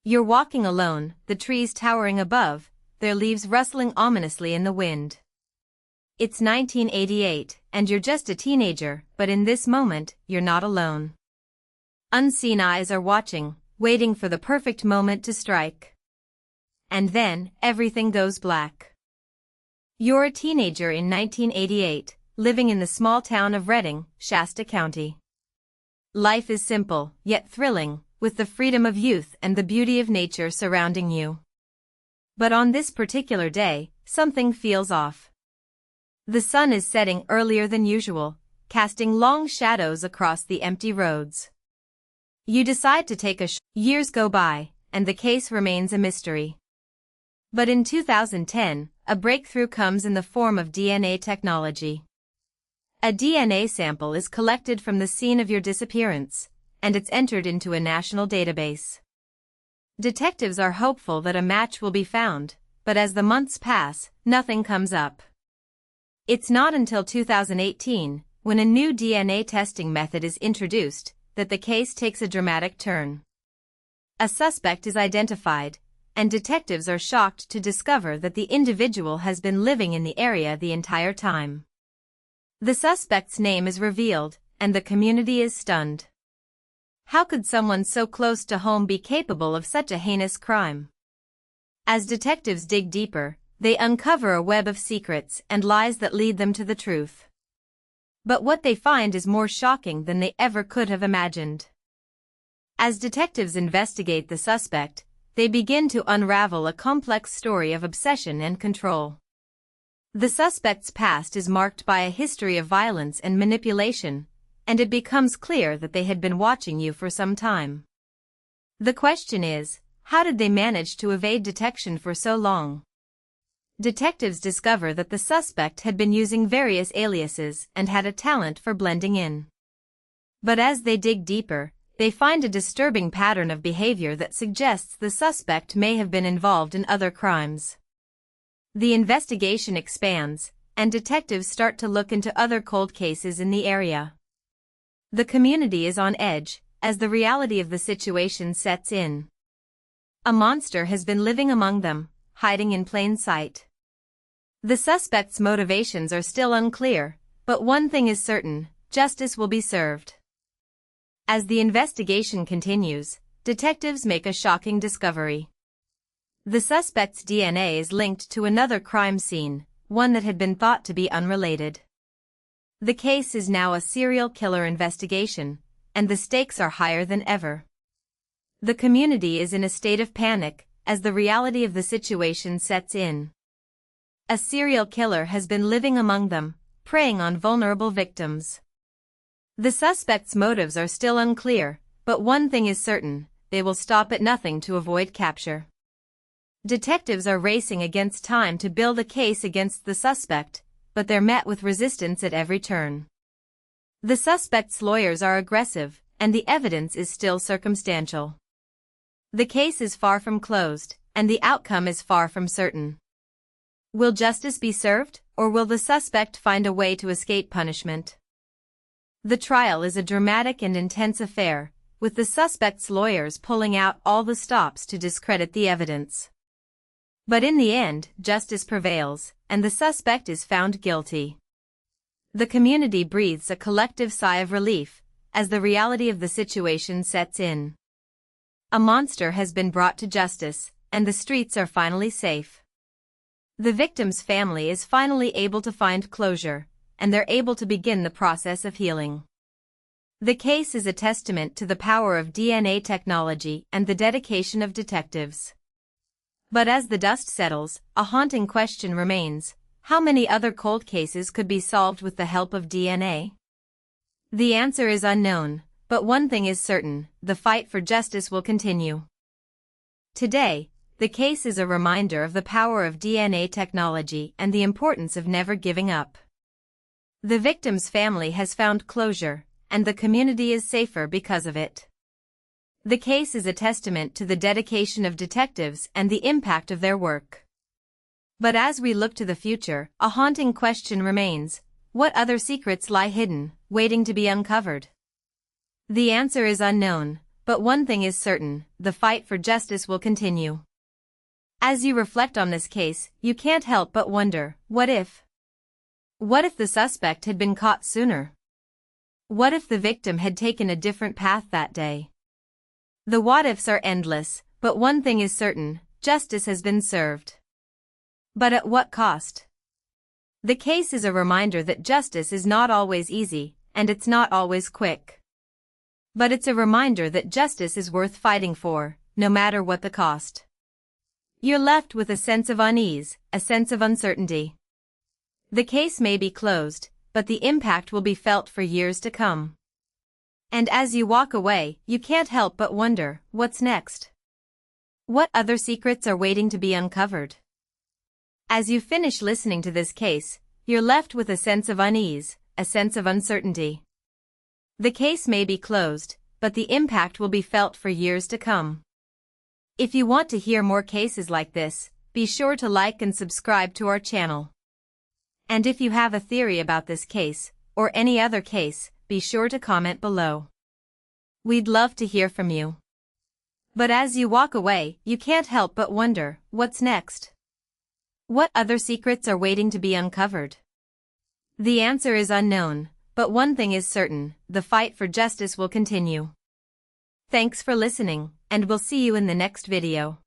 You're walking alone, the trees towering above, their leaves rustling ominously in the wind. It's 1988, and you're just a teenager, but in this moment, you're not alone. Unseen eyes are watching, waiting for the perfect moment to strike. And then, everything goes black. You're a teenager in 1988, living in the small town of Redding, Shasta County. Life is simple, yet thrilling, with the freedom of youth and the beauty of nature surrounding you. But on this particular day, something feels off. The sun is setting earlier than usual, casting long shadows across the empty roads. You decide to take years go by, and the case remains a mystery. But in 2010, a breakthrough comes in the form of DNA technology. A DNA sample is collected from the scene of your disappearance, and it's entered into a national database. Detectives are hopeful that a match will be found, but as the months pass, nothing comes up. It's not until 2018, when a new DNA testing method is introduced, that the case takes a dramatic turn. A suspect is identified, and detectives are shocked to discover that the individual has been living in the area the entire time. The suspect's name is revealed, and the community is stunned. How could someone so close to home be capable of such a heinous crime? As detectives dig deeper, they uncover a web of secrets and lies that lead them to the truth. But what they find is more shocking than they ever could have imagined. As detectives investigate the suspect, they begin to unravel a complex story of obsession and control. The suspect's past is marked by a history of violence and manipulation, and it becomes clear that they had been watching you for some time. The question is, how did they manage to evade detection for so long? Detectives discover that the suspect had been using various aliases and had a talent for blending in. But as they dig deeper, they find a disturbing pattern of behavior that suggests the suspect may have been involved in other crimes. The investigation expands, and detectives start to look into other cold cases in the area. The community is on edge, as the reality of the situation sets in. A monster has been living among them, hiding in plain sight. The suspect's motivations are still unclear, but one thing is certain, justice will be served. As the investigation continues, detectives make a shocking discovery. The suspect's DNA is linked to another crime scene, one that had been thought to be unrelated. The case is now a serial killer investigation, and the stakes are higher than ever. The community is in a state of panic, as the reality of the situation sets in. A serial killer has been living among them, preying on vulnerable victims. The suspect's motives are still unclear, but one thing is certain, they will stop at nothing to avoid capture. Detectives are racing against time to build a case against the suspect, but they're met with resistance at every turn. The suspect's lawyers are aggressive, and the evidence is still circumstantial. The case is far from closed, and the outcome is far from certain. Will justice be served, or will the suspect find a way to escape punishment? The trial is a dramatic and intense affair, with the suspect's lawyers pulling out all the stops to discredit the evidence. But in the end, justice prevails, and the suspect is found guilty. The community breathes a collective sigh of relief, as the reality of the situation sets in. A monster has been brought to justice, and the streets are finally safe. The victim's family is finally able to find closure, and they're able to begin the process of healing. The case is a testament to the power of DNA technology and the dedication of detectives. But as the dust settles, a haunting question remains: how many other cold cases could be solved with the help of DNA? The answer is unknown, but one thing is certain: the fight for justice will continue. Today, the case is a reminder of the power of DNA technology and the importance of never giving up. The victim's family has found closure, and the community is safer because of it. The case is a testament to the dedication of detectives and the impact of their work. But as we look to the future, a haunting question remains: what other secrets lie hidden, waiting to be uncovered? The answer is unknown, but one thing is certain, the fight for justice will continue. As you reflect on this case, you can't help but wonder, what if? What if the suspect had been caught sooner? What if the victim had taken a different path that day? The what-ifs are endless, but one thing is certain, justice has been served. But at what cost? The case is a reminder that justice is not always easy, and it's not always quick. But it's a reminder that justice is worth fighting for, no matter what the cost. You're left with a sense of unease, a sense of uncertainty. The case may be closed, but the impact will be felt for years to come. And as you walk away, you can't help but wonder, what's next? What other secrets are waiting to be uncovered? As you finish listening to this case, you're left with a sense of unease, a sense of uncertainty. The case may be closed, but the impact will be felt for years to come. If you want to hear more cases like this, be sure to like and subscribe to our channel. And if you have a theory about this case, or any other case, be sure to comment below. We'd love to hear from you. But as you walk away, you can't help but wonder, what's next? What other secrets are waiting to be uncovered? The answer is unknown, but one thing is certain, the fight for justice will continue. Thanks for listening, and we'll see you in the next video.